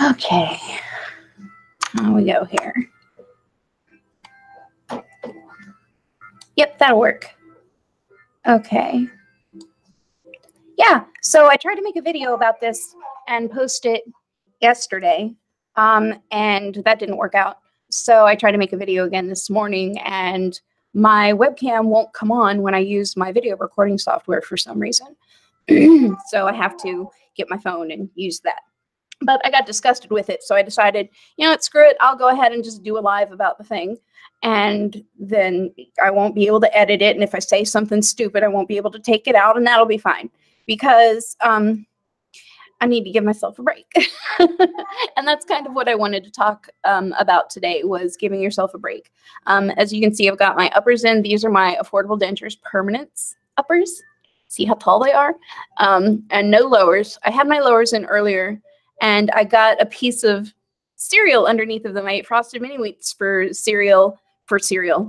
Okay. Here we go here. Yep, that'll work. Okay. Yeah, so I tried to make a video about this and post it yesterday, and that didn't work out. So I tried to make a video again this morning, and my webcam won't come on when I use my video recording software for some reason. So I have to get my phone and use that. But I got disgusted with it, so I decided, you know what, screw it. I'll go ahead and just do a live about the thing. And then I won't be able to edit it. And if I say something stupid, I won't be able to take it out, and that'll be fine. Because I need to give myself a break. And that's kind of what I wanted to talk about today, was giving yourself a break. As you can see, I've got my uppers in. These are my affordable dentures permanence uppers. See how tall they are? And no lowers. I had my lowers in earlier, and I got a piece of cereal underneath of them. I ate Frosted Mini Wheats for cereal.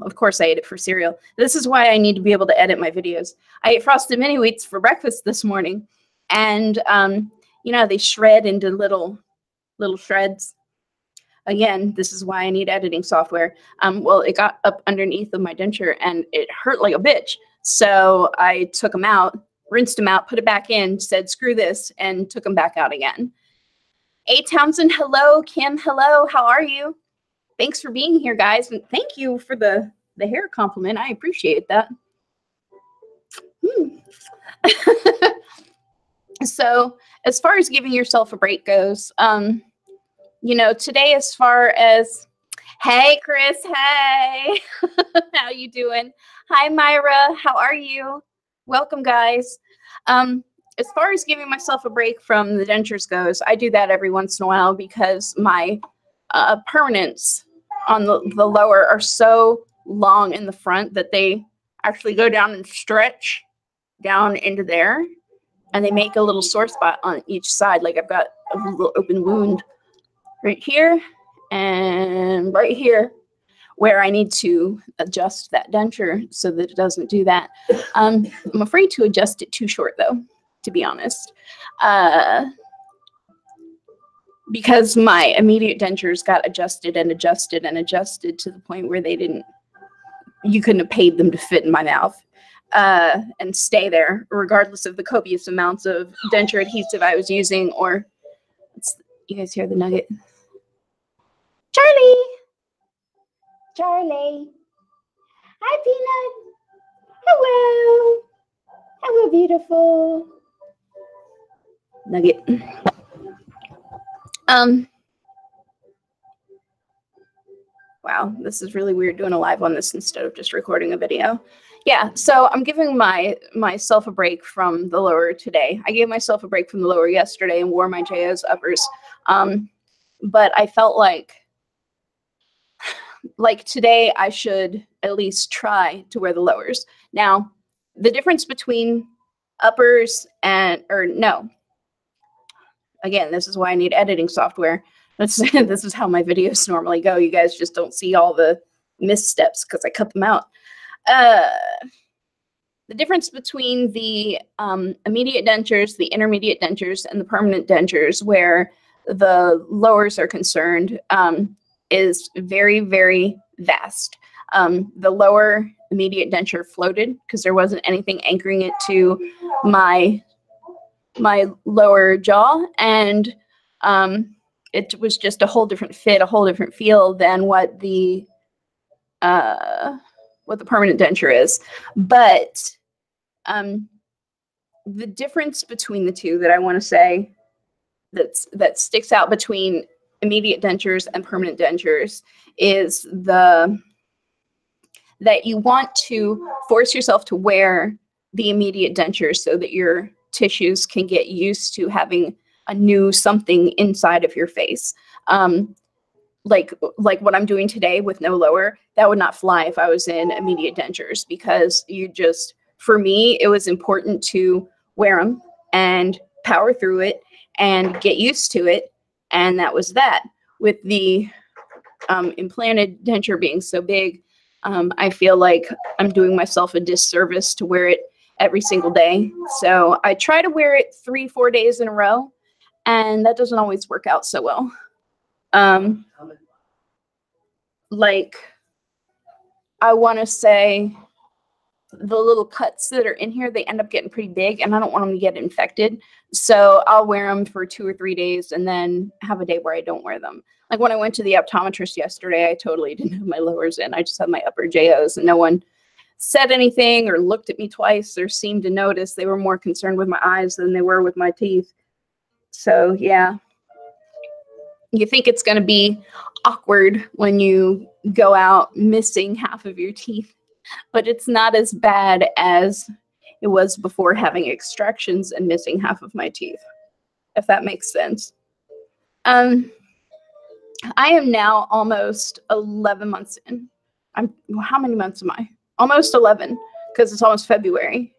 Of course I ate it for cereal. This is why I need to be able to edit my videos. I ate Frosted Mini Wheats for breakfast this morning, and you know, they shred into little shreds. Again, this is why I need editing software. Well, it got up underneath of my denture and it hurt like a bitch. So I took them out, rinsed them out, put it back in, said, screw this, and took them back out again. A. Townsend, hello. Kim, hello. How are you? Thanks for being here, guys. And thank you for the hair compliment. I appreciate that. So as far as giving yourself a break goes, you know, today, as far as, hey, Chris, hey, how you doing? Hi, Myra, how are you? Welcome, guys. As far as giving myself a break from the dentures goes, I do that every once in a while because my permanents on the lower are so long in the front that they actually go down and stretch down into there, and they make a little sore spot on each side. Like I've got a little open wound right here and right here where I need to adjust that denture so that it doesn't do that. I'm afraid to adjust it too short, though, to be honest. Because my immediate dentures got adjusted and adjusted and adjusted to the point where they didn't, you couldn't have paid them to fit in my mouth and stay there, regardless of the copious amounts of denture adhesive I was using. Or, you guys hear the nugget? Charlie! Charlie! Hi, Peanut! Hello! Hello, beautiful! Nugget. Wow, this is really weird doing a live on this instead of just recording a video. Yeah, so I'm giving myself a break from the lower today. I gave myself a break from the lower yesterday and wore my JO's uppers. But I felt like today I should at least try to wear the lowers. Now, the difference between uppers and, or no, again, this is why I need editing software. This is how my videos normally go. You guys just don't see all the missteps because I cut them out. The difference between the immediate dentures, the intermediate dentures, and the permanent dentures, where the lowers are concerned, is very, very vast. The lower immediate denture floated because there wasn't anything anchoring it to my lower jaw, and it was just a whole different fit, a whole different feel than what the permanent denture is. But the difference between the two that I want to say that sticks out between immediate dentures and permanent dentures is that you want to force yourself to wear the immediate dentures so that your tissues can get used to having a new something inside of your face. Like what I'm doing today with no lower, that would not fly if I was in immediate dentures, because for me, it was important to wear them and power through it and get used to it. And that was that. With the implanted denture being so big, I feel like I'm doing myself a disservice to wear it every single day. So I try to wear it 3-4 days in a row, and that doesn't always work out so well. Like, I want to say the little cuts that are in here, they end up getting pretty big, and I don't want them to get infected. So I'll wear them for 2 or 3 days and then have a day where I don't wear them. Like when I went to the optometrist yesterday, I totally didn't have my lowers in. I just had my upper JOs, and no one said anything or looked at me twice or seemed to notice. They were more concerned with my eyes than they were with my teeth. So yeah, you think it's going to be awkward when you go out missing half of your teeth, but it's not as bad as it was before having extractions and missing half of my teeth, if that makes sense. I am now almost 11 months in. How many months am I? Almost 11, because it's almost February.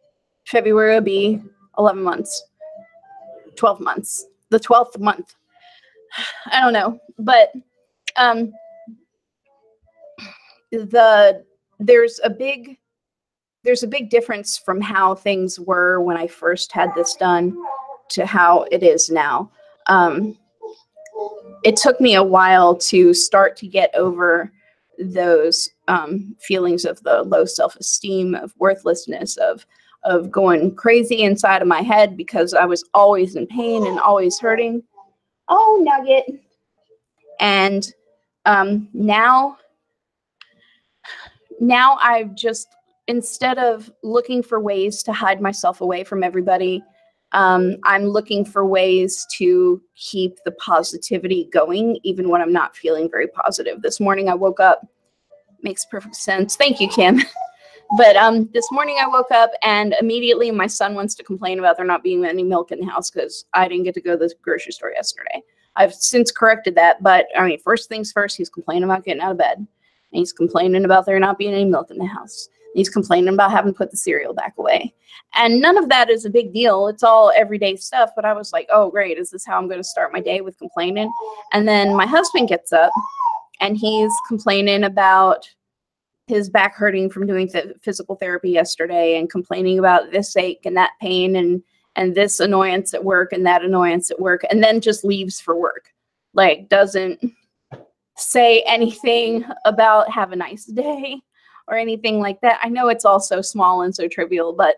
February will be 11 months, 12 months, the 12th month. I don't know, but there's a big difference from how things were when I first had this done to how it is now. It took me a while to start to get over those feelings of the low self-esteem, of worthlessness, of going crazy inside of my head because I was always in pain and always hurting. Oh, Nugget. And now I've just, instead of looking for ways to hide myself away from everybody, I'm looking for ways to keep the positivity going, even when I'm not feeling very positive. This morning I woke up, makes perfect sense. Thank you, Kim. But this morning I woke up and immediately my son wants to complain about there not being any milk in the house because I didn't get to go to the grocery store yesterday. I've since corrected that, but I mean, first things first, he's complaining about getting out of bed. And he's complaining about there not being any milk in the house. He's complaining about having to put the cereal back away. And none of that is a big deal. It's all everyday stuff. But I was like, oh, great. Is this how I'm going to start my day, with complaining? And then my husband gets up and he's complaining about his back hurting from doing physical therapy yesterday, and complaining about this ache and that pain and this annoyance at work and that annoyance at work, and then just leaves for work. Like, doesn't say anything about have a nice day or anything like that. I know it's all so small and so trivial, but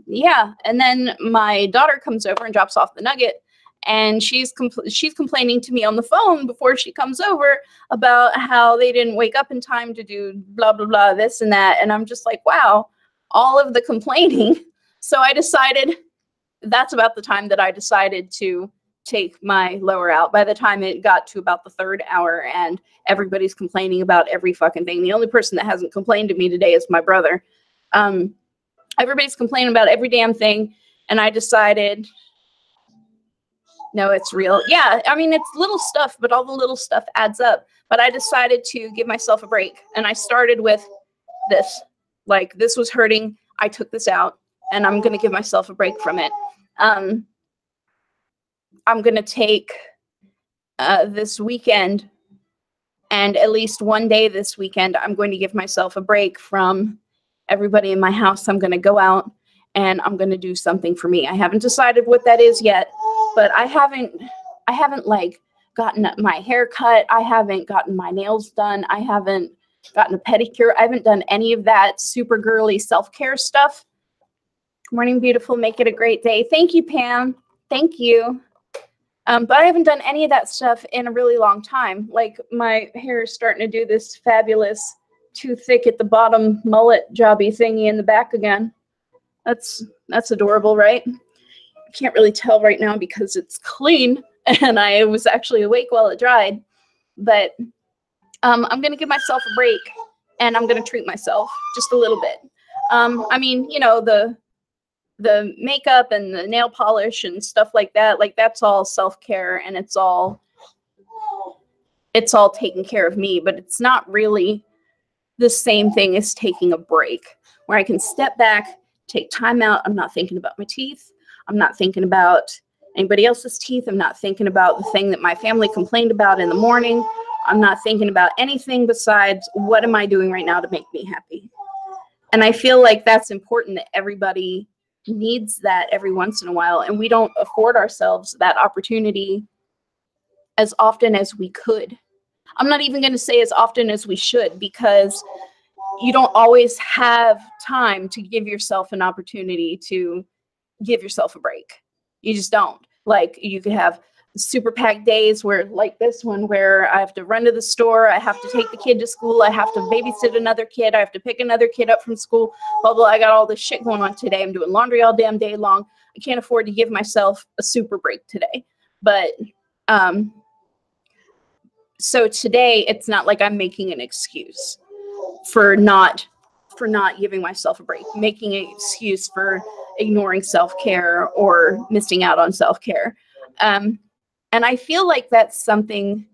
yeah. And then my daughter comes over and drops off the Nugget, and she's complaining to me on the phone before she comes over about how they didn't wake up in time to do blah, blah, blah, this and that. And I'm just like, wow, all of the complaining. So I decided, that's about the time that I decided to take my lower out. By the time it got to about the 3rd hour and everybody's complaining about every fucking thing. The only person that hasn't complained to me today is my brother. Everybody's complaining about every damn thing. And I decided, no, it's real. Yeah, I mean, it's little stuff, but all the little stuff adds up. But I decided to give myself a break. And I started with this. Like, this was hurting. I took this out, and I'm going to give myself a break from it. I'm going to take this weekend, and at least one day this weekend, I'm going to give myself a break from everybody in my house. I'm going to go out and I'm going to do something for me. I haven't decided what that is yet, but I haven't like gotten my hair cut. I haven't gotten my nails done. I haven't gotten a pedicure. I haven't done any of that super girly self-care stuff. Good morning, beautiful. Make it a great day. Thank you, Pam. Thank you. But I haven't done any of that stuff in a really long time. Like, my hair is starting to do this fabulous too thick at the bottom mullet jobby thingy in the back again. That's adorable, right? I can't really tell right now because it's clean and I was actually awake while it dried. But I'm going to give myself a break, and I'm going to treat myself just a little bit. I mean, you know, the makeup and the nail polish and stuff like that, like, that's all self-care, and it's all taking care of me, but it's not really the same thing as taking a break where I can step back, take time out. I'm not thinking about my teeth. I'm not thinking about anybody else's teeth. I'm not thinking about the thing that my family complained about in the morning. I'm not thinking about anything besides what am I doing right now to make me happy. And I feel like that's important, that everybody needs that every once in a while. And we don't afford ourselves that opportunity as often as we could. I'm not even going to say as often as we should, because you don't always have time to give yourself an opportunity to give yourself a break. You just don't. Like, you could have super packed days where, like this one, where I have to run to the store, I have to take the kid to school, I have to babysit another kid, I have to pick another kid up from school, blah, blah. I got all this shit going on today. I'm doing laundry all damn day long. I can't afford to give myself a super break today. But so today, it's not like I'm making an excuse for not giving myself a break, making an excuse for ignoring self-care or missing out on self-care. And I feel like that's something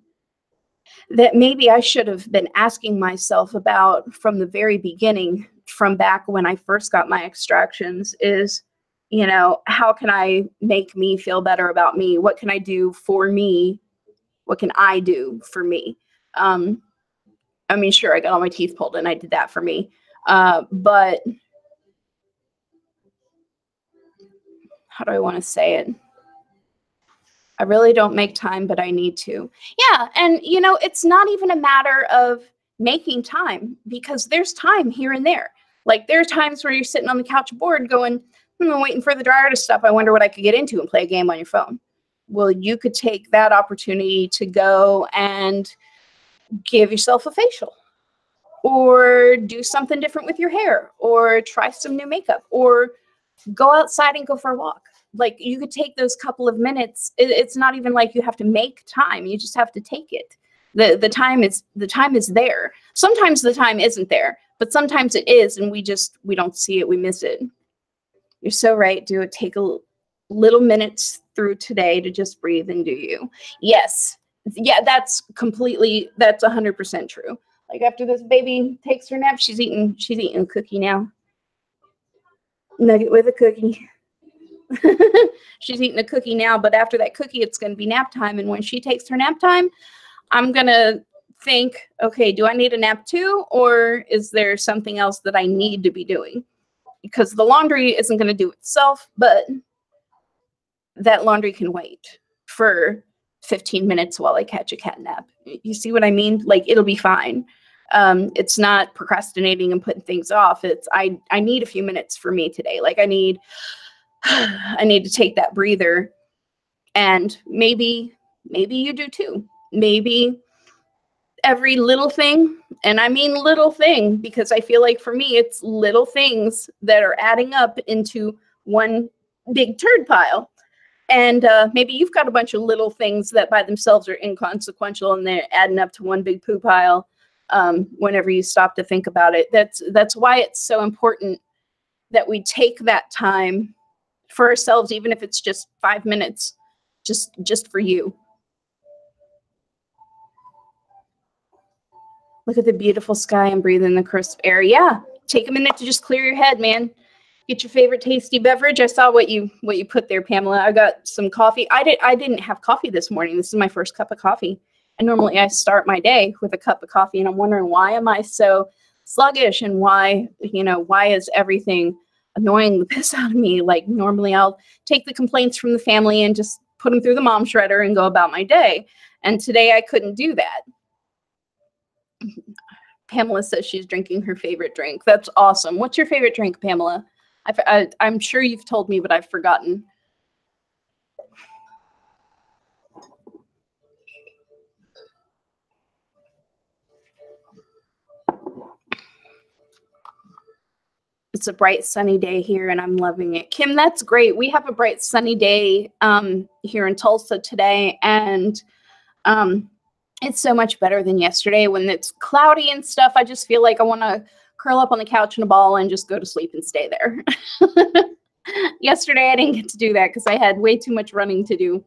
that maybe I should have been asking myself about from the very beginning, from back when I first got my extractions, is, you know, how can I make me feel better about me? What can I do for me? What can I do for me? I mean, sure, I got all my teeth pulled and I did that for me. But how do I want to say it? I really don't make time, but I need to. Yeah. And, you know, it's not even a matter of making time, because there's time here and there. Like, there are times where you're sitting on the couch bored going, I'm waiting for the dryer to stop. I wonder what I could get into, and play a game on your phone. Well, you could take that opportunity to go and give yourself a facial, or do something different with your hair, or try some new makeup, or go outside and go for a walk. Like, you could take those couple of minutes. It's not even like you have to make time. You just have to take it. The time is there. Sometimes the time isn't there, but sometimes it is, and we don't see it. We miss it. You're so right. Do it. Take a little minutes through today to just breathe and do you. Yes. Yeah, that's 100% true. Like, after this baby takes her nap, she's eating a cookie now. Nugget with a cookie. She's eating a cookie now, but after that cookie, it's going to be nap time. And when she takes her nap time, I'm going to think, okay, do I need a nap too? Or is there something else that I need to be doing? Because the laundry isn't going to do itself, but that laundry can wait for 15 minutes while I catch a cat nap. You see what I mean? Like, it'll be fine. It's not procrastinating and putting things off. It's, I need a few minutes for me today. Like, I need to take that breather. And maybe you do too. Maybe every little thing, and I mean little thing, because I feel like for me, it's little things that are adding up into one big turd pile. And maybe you've got a bunch of little things that by themselves are inconsequential, and they're adding up to one big poo pile whenever you stop to think about it. That's why it's so important that we take that time for ourselves, even if it's just 5 minutes, just for you. Look at the beautiful sky and breathe in the crisp air. Yeah, take a minute to just clear your head, man. Get your favorite tasty beverage. I saw what you put there, Pamela. I got some coffee. I didn't have coffee this morning. This is my first cup of coffee. And normally I start my day with a cup of coffee, and I'm wondering, why am I so sluggish, and why is everything annoying the piss out of me? Like, normally I'll take the complaints from the family and just put them through the mom shredder and go about my day. And today I couldn't do that. Pamela says she's drinking her favorite drink. That's awesome. What's your favorite drink, Pamela? I'm sure you've told me, but I've forgotten. It's a bright, sunny day here, and I'm loving it. Kim, that's great. We have a bright, sunny day here in Tulsa today, and it's so much better than yesterday when it's cloudy and stuff. I just feel like I want to curl up on the couch in a ball and just go to sleep and stay there. Yesterday, I didn't get to do that because I had way too much running to do.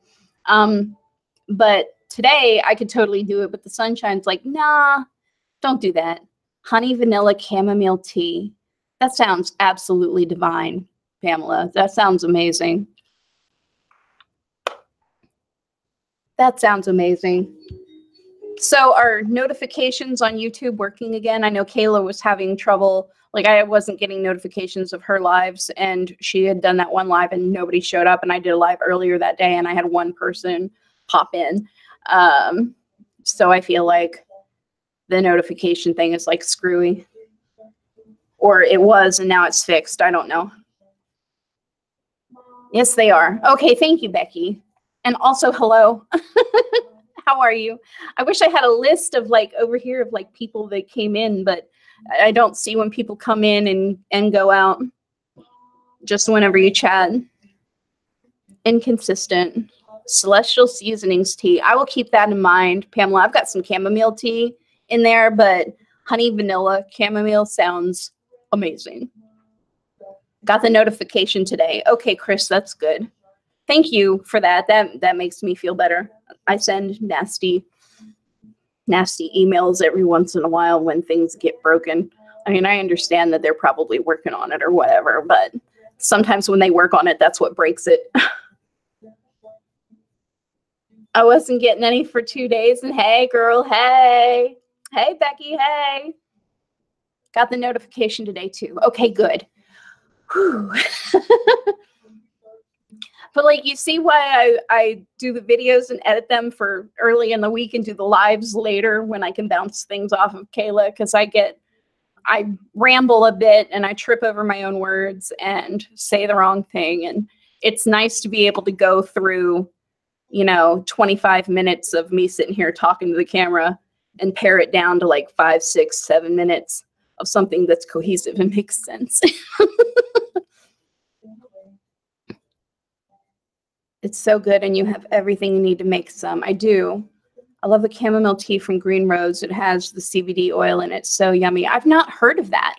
But today, I could totally do it, but the sunshine's like, nah, don't do that. Honey vanilla chamomile tea. That sounds absolutely divine, Pamela. That sounds amazing. That sounds amazing. So are notifications on YouTube working again? I know Kayla was having trouble. Like I wasn't getting notifications of her lives, and she had done that one live and nobody showed up. And I did a live earlier that day and I had one person pop in. So I feel like the notification thing is like screwy, or it was and now it's fixed. I don't know. Yes, they are. Okay. Thank you, Becky. And also, hello. How are you? I wish I had a list of like over here of like people that came in, but I don't see when people come in and go out. Just whenever you chat. Inconsistent. Celestial Seasonings tea. I will keep that in mind, Pamela. I've got some chamomile tea in there, but honey vanilla chamomile sounds amazing. Got the notification today. Okay, Chris, that's good. Thank you for that. That makes me feel better. I send nasty emails every once in a while when things get broken. I mean, I understand that they're probably working on it or whatever, but sometimes when they work on it, that's what breaks it. I wasn't getting any for 2 days, and hey, girl, hey. Hey, Becky, hey. Got the notification today, too. Okay, good. Whew. But like, you see why I do the videos and edit them for early in the week and do the lives later when I can bounce things off of Kayla, because I ramble a bit and I trip over my own words and say the wrong thing. And it's nice to be able to go through, 25 minutes of me sitting here talking to the camera and pare it down to like 5, 6, 7 minutes of something that's cohesive and makes sense. It's so good, and you have everything you need to make some. I do. I love the chamomile tea from Green Rose. It has the CBD oil in it. So yummy. I've not heard of that,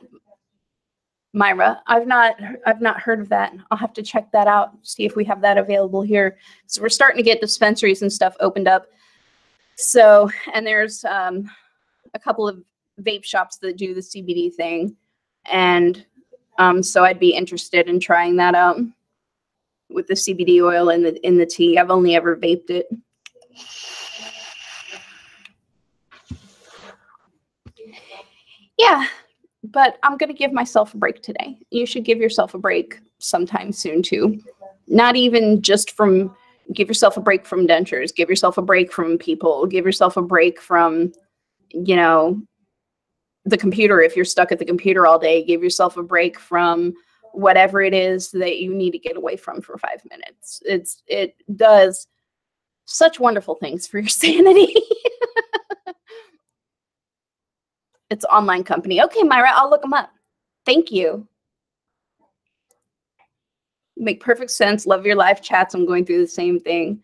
Myra. I've not heard of that. I'll have to check that out, see if we have that available here. So we're starting to get dispensaries and stuff opened up. So, and there's a couple of vape shops that do the CBD thing. And so I'd be interested in trying that out with the CBD oil in the tea. I've only ever vaped it. Yeah, but I'm going to give myself a break today. You should give yourself a break sometime soon too. Not even just from, give yourself a break from dentures, give yourself a break from people, give yourself a break from, the computer. If you're stuck at the computer all day, give yourself a break from whatever it is that you need to get away from for 5 minutes. It does such wonderful things for your sanity. It's an online company. Okay, Myra, I'll look them up. Thank you. Make perfect sense. Love your live chats. I'm going through the same thing.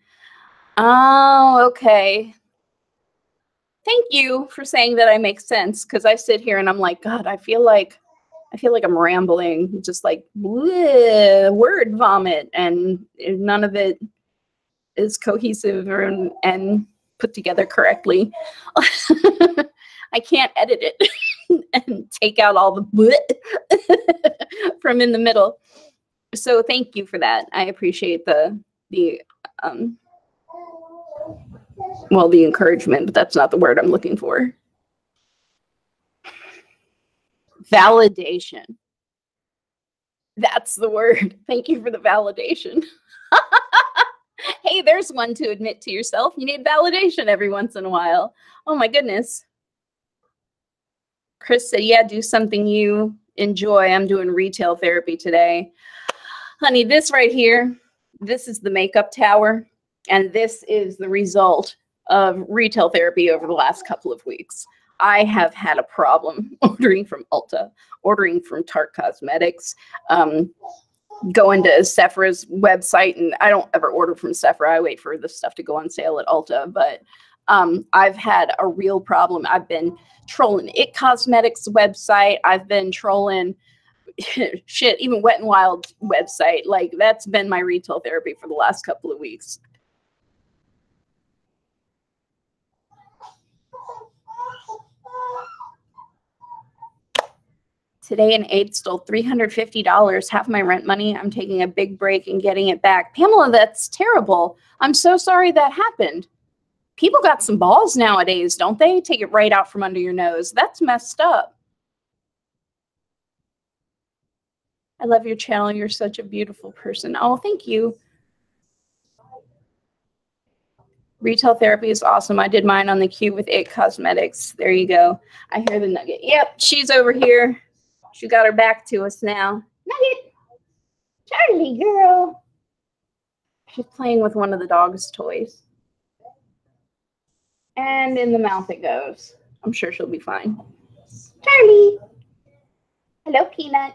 Oh, okay. Thank you for saying that I make sense, because I sit here and I'm like, God, I feel like I'm rambling, just like bleh, word vomit, and none of it is cohesive and put together correctly. I can't edit it and take out all the bleh from in the middle. So thank you for that. I appreciate the encouragement, but that's not the word I'm looking for. Validation. That's the word. Thank you for the validation. Hey, there's one to admit to yourself. You need validation every once in a while. Oh my goodness. Chris said, yeah, do something you enjoy. I'm doing retail therapy today. Honey, this right here, this is the makeup tower. And this is the result of retail therapy over the last couple of weeks. I have had a problem ordering from Ulta, ordering from Tarte Cosmetics, going to Sephira's website, and I don't ever order from Sephira. I wait for the stuff to go on sale at Ulta, but I've had a real problem. I've been trolling It Cosmetics website. I've been trolling shit, even Wet n Wild website. Like, that's been my retail therapy for the last couple of weeks. Today, an aide stole $350, half my rent money. I'm taking a big break and getting it back. Pamela, that's terrible. I'm so sorry that happened. People got some balls nowadays, don't they? Take it right out from under your nose. That's messed up. I love your channel. You're such a beautiful person. Oh, thank you. Retail therapy is awesome. I did mine on the cube with It Cosmetics. There you go. I hear the Nugget. Yep, she's over here. She got her back to us now. Nugget. Charlie girl. She's playing with one of the dog's toys. And in the mouth it goes. I'm sure she'll be fine. Charlie. Hello, Peanut.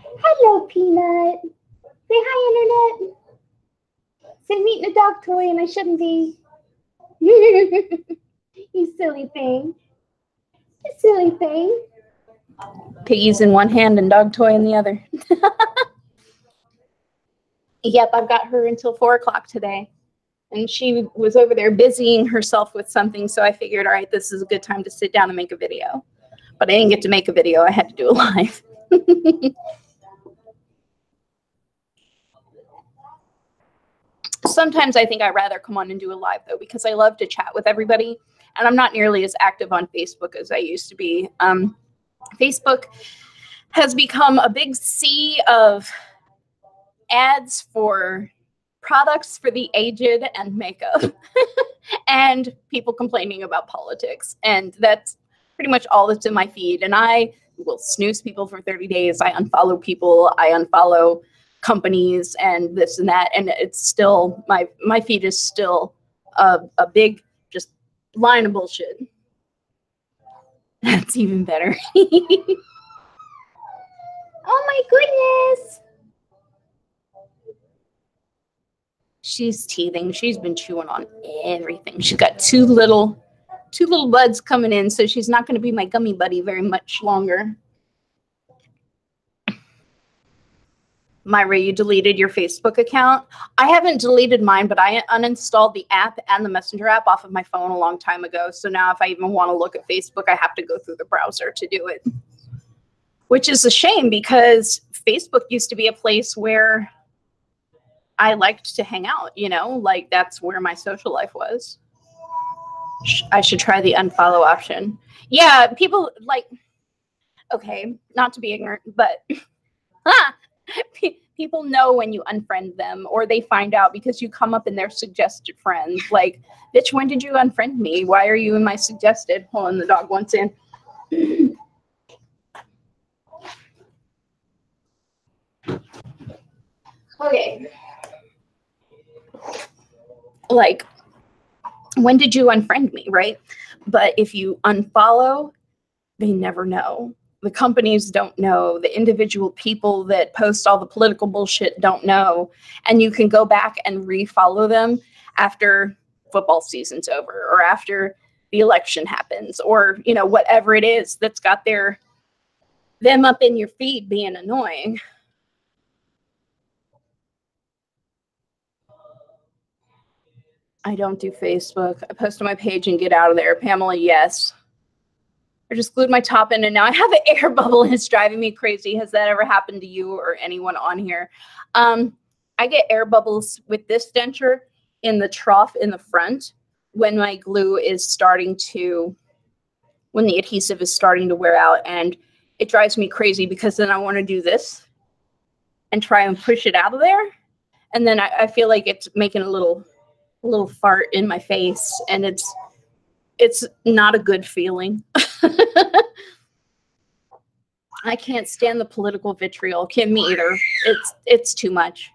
Hello, Peanut. Say hi, Internet. Say I'm eating a dog toy and I shouldn't be. You silly thing. You silly thing. Piggy's in one hand and dog toy in the other. Yep, I've got her until 4 o'clock today. And she was over there busying herself with something, so I figured, all right, this is a good time to sit down and make a video. But I didn't get to make a video. I had to do a live. Sometimes I think I'd rather come on and do a live, though, because I love to chat with everybody. And I'm not nearly as active on Facebook as I used to be. Facebook has become a big sea of ads for products for the aged and makeup and people complaining about politics. And that's pretty much all that's in my feed. And I will snooze people for 30 days. I unfollow people. I unfollow companies and this and that. And it's still, my feed is still a big just line of bullshit. That's even better. Oh my goodness. She's teething. She's been chewing on everything. She's got two little buds coming in, so she's not going to be my gummy buddy very much longer. Myra, you deleted your Facebook account? I haven't deleted mine, but I uninstalled the app and the Messenger app off of my phone a long time ago. So now if I even want to look at Facebook, I have to go through the browser to do it. Which is a shame because Facebook used to be a place where I liked to hang out, you know, like that's where my social life was. I should try the unfollow option. Yeah, people like, okay, not to be ignorant, but people know when you unfriend them or they find out because you come up in their suggested friends. Like, bitch, when did you unfriend me? Why are you in my suggested? Hold on, the dog wants in. Okay. Like, when did you unfriend me, right? But if you unfollow, they never know. The companies don't know. The individual people that post all the political bullshit don't know. And you can go back and refollow them after football season's over or after the election happens or, you know, whatever it is that's got them up in your feed being annoying. I don't do Facebook. I post on my page and get out of there. Pamela, yes. I just glued my top in and now I have an air bubble and it's driving me crazy. Has that ever happened to you or anyone on here? I get air bubbles with this denture in the trough in the front when my glue is starting to, when the adhesive is starting to wear out, and it drives me crazy because then I want to do this and try and push it out of there. And then I feel like it's making a little fart in my face and it's not a good feeling. I can't stand the political vitriol. Kim, me either. It's too much.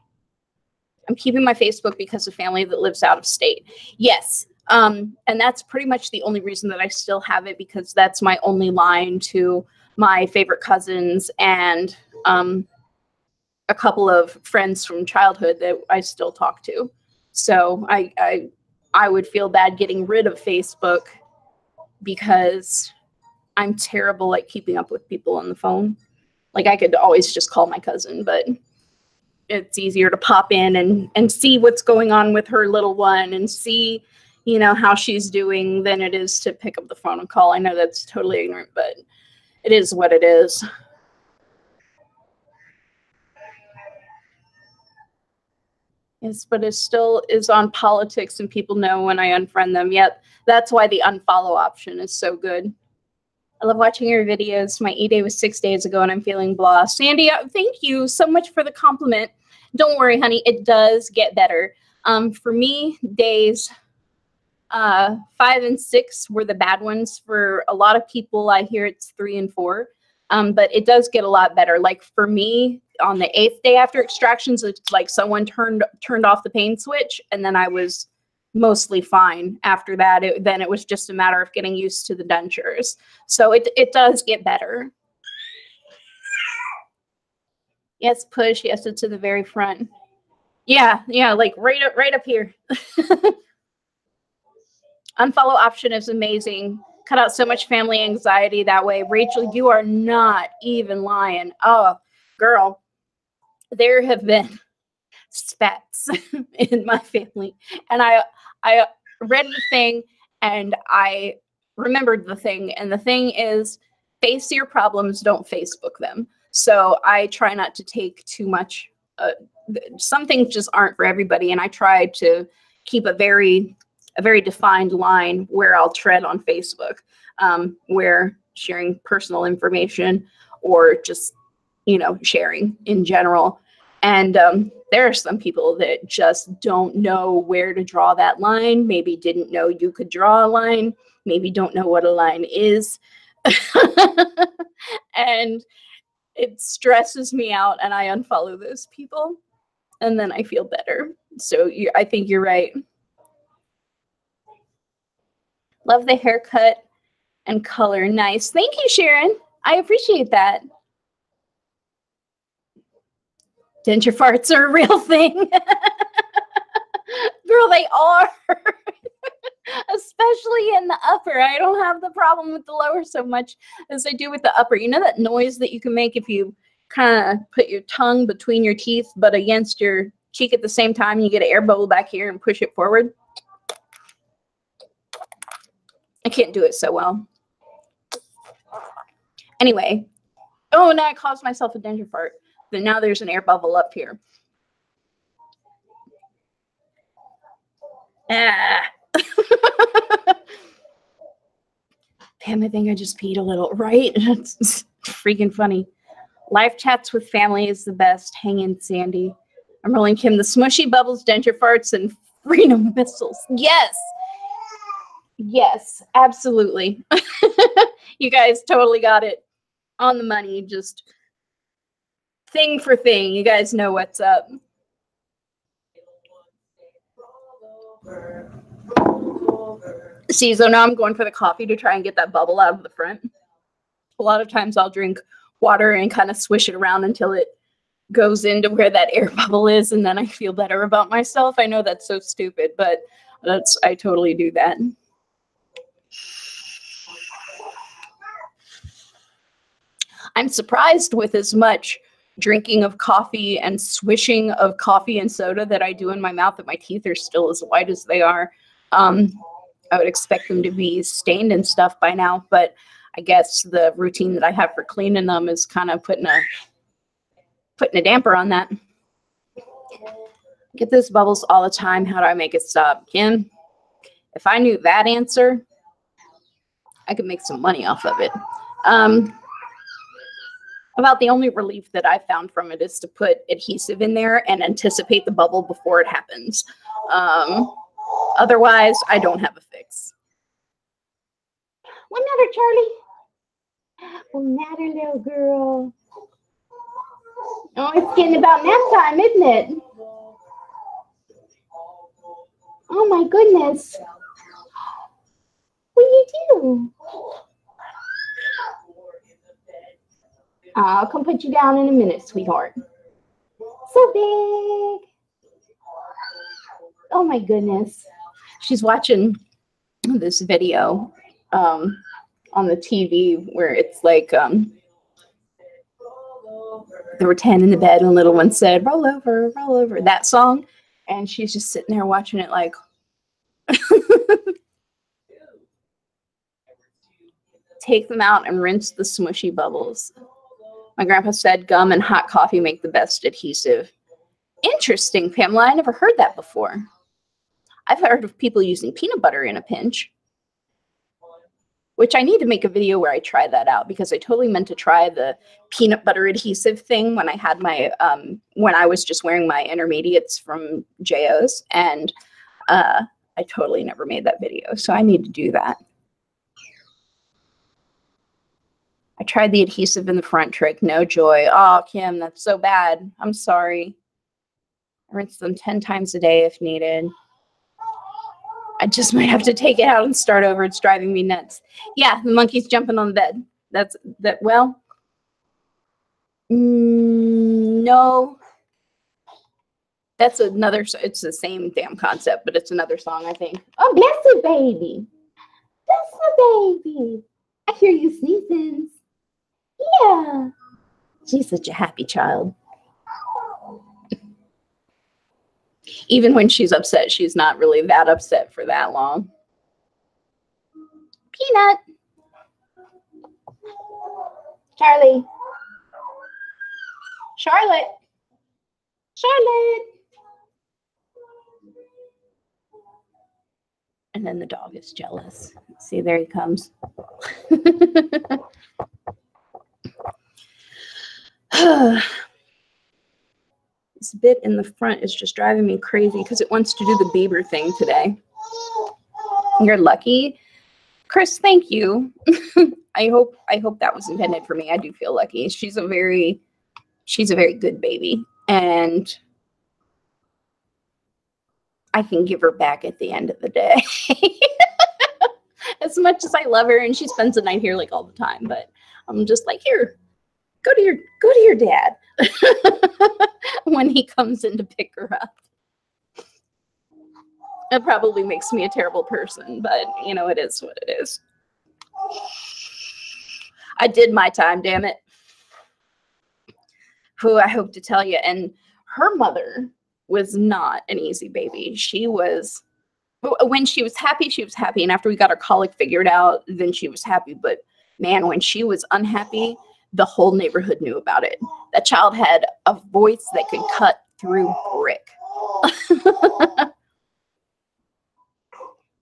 I'm keeping my Facebook because of family that lives out of state. Yes. And that's pretty much the only reason that I still have it, because that's my only line to my favorite cousins and a couple of friends from childhood that I still talk to. So I would feel bad getting rid of Facebook because I'm terrible at keeping up with people on the phone. Like I could always just call my cousin, but it's easier to pop in and see what's going on with her little one and see, you know, how she's doing than it is to pick up the phone and call. I know that's totally ignorant, but it is what it is. Yes, but it still is on politics and people know when I unfriend them. Yep, that's why the unfollow option is so good. I love watching your videos. My E-Day was 6 days ago and I'm feeling blah. Sandy, thank you so much for the compliment. Don't worry, honey, it does get better. For me, days 5 and 6 were the bad ones. For a lot of people, I hear it's 3 and 4. But it does get a lot better. Like for me, on the 8th day after extractions, it's like someone turned off the pain switch, and then I was mostly fine. After that, then it was just a matter of getting used to the dentures. So it does get better. Yes, push. Yes, it's to the very front. Yeah, like right up here. Unfollow option is amazing. Cut out so much family anxiety that way. Rachel, you are not even lying. Oh, girl, there have been spats in my family. And I read the thing and I remembered the thing. And the thing is, face your problems, don't Facebook them. So I try not to take too much. Some things just aren't for everybody. And I try to keep a very defined line where I'll tread on Facebook, where sharing personal information or just, sharing in general. And there are some people that just don't know where to draw that line, maybe didn't know you could draw a line, maybe don't know what a line is. And it stresses me out and I unfollow those people and then I feel better. So I think you're right. Love the haircut and color. Nice. Thank you, Sharon. I appreciate that. Denture farts are a real thing. Girl, they are. Especially in the upper. I don't have the problem with the lower so much as I do with the upper. You know that noise that you can make if you kind of put your tongue between your teeth but against your cheek at the same time? You get an air bubble back here and push it forward. I can't do it so well. Anyway. Oh, now I caused myself a denture fart. Then now there's an air bubble up here. Ah. Pam, I think I just peed a little, right? That's freaking funny. Live chats with family is the best. Hang in, Sandy. I'm rolling Kim. The smushy bubbles, denture farts, and freedom missiles. Yes. Yes, absolutely. You guys totally got it on the money. Just thing for thing. You guys know what's up. See, so now I'm going for the coffee to try and get that bubble out of the front. A lot of times I'll drink water and kind of swish it around until it goes into where that air bubble is, and then I feel better about myself. I know that's so stupid, but I totally do that. I'm surprised with as much drinking of coffee and swishing of coffee and soda that I do in my mouth that my teeth are still as white as they are. I would expect them to be stained and stuff by now, but I guess the routine that I have for cleaning them is kind of putting a damper on that. Get those bubbles all the time. How do I make it stop? Kim, if I knew that answer, I could make some money off of it. About the only relief that I found from it is to put adhesive in there and anticipate the bubble before it happens. Otherwise, I don't have a fix. What matter, Charlie? What matter, little girl? Oh, it's getting about nap time, isn't it? Oh, my goodness. What do you do? I'll come put you down in a minute, sweetheart. So big. Oh my goodness. She's watching this video on the TV where it's like there were 10 in the bed and the little one said, roll over, that song. And she's just sitting there watching it like, take them out and rinse the smushy bubbles. My grandpa said gum and hot coffee make the best adhesive. Interesting, Pamela. I never heard that before. I've heard of people using peanut butter in a pinch, which I need to make a video where I try that out, because I totally meant to try the peanut butter adhesive thing when I had my, when I was just wearing my intermediates from JO's, and I totally never made that video. So I need to do that. I tried the adhesive in the front trick. No joy. Oh, Kim, that's so bad. I'm sorry. I rinse them 10 times a day if needed. I just might have to take it out and start over. It's driving me nuts. Yeah, the monkey's jumping on the bed. That's that. Well, no. That's another. It's the same damn concept, but it's another song, I think. Oh, bless the baby. Bless the baby. I hear you sneezing. Yeah. She's such a happy child. Even when she's upset, she's not really that upset for that long. Peanut. Charlie. Charlotte. Charlotte. And then the dog is jealous. See, there he comes. This bit in the front is just driving me crazy because it wants to do the Bieber thing today. You're lucky. Chris, thank you. I hope that was intended for me. I do feel lucky. She's a very good baby, and I can give her back at the end of the day. As much as I love her, and she spends the night here like all the time, but I'm just like, here, go to your dad when he comes in to pick her up. It probably makes me a terrible person, but you know, it is what it is. I did my time, damn it. Who I hope to tell you. And her mother was not an easy baby. She was, when she was happy, she was happy. And after we got her colic figured out, then she was happy. But man, when she was unhappy, the whole neighborhood knew about it. That child had a voice that could cut through brick.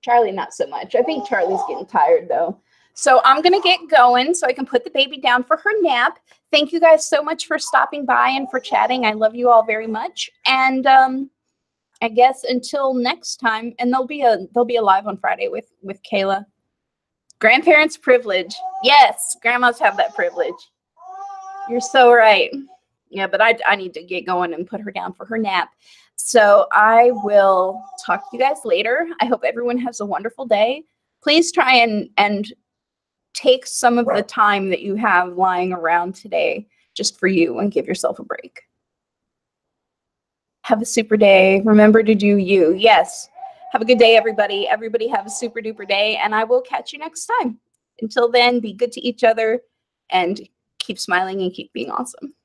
Charlie, not so much. I think Charlie's getting tired though. So I'm going to get going so I can put the baby down for her nap. Thank you guys so much for stopping by and for chatting. I love you all very much. And I guess until next time, and there'll be a live on Friday with Kayla. Grandparents' privilege. Yes, grandmas have that privilege. You're so right. Yeah, but I need to get going and put her down for her nap. So I will talk to you guys later. I hope everyone has a wonderful day. Please try and take some of the time that you have lying around today just for you and give yourself a break. Have a super day. Remember to do you. Yes. Have a good day, everybody. Everybody have a super duper day, and I will catch you next time. Until then, be good to each other and keep smiling and keep being awesome.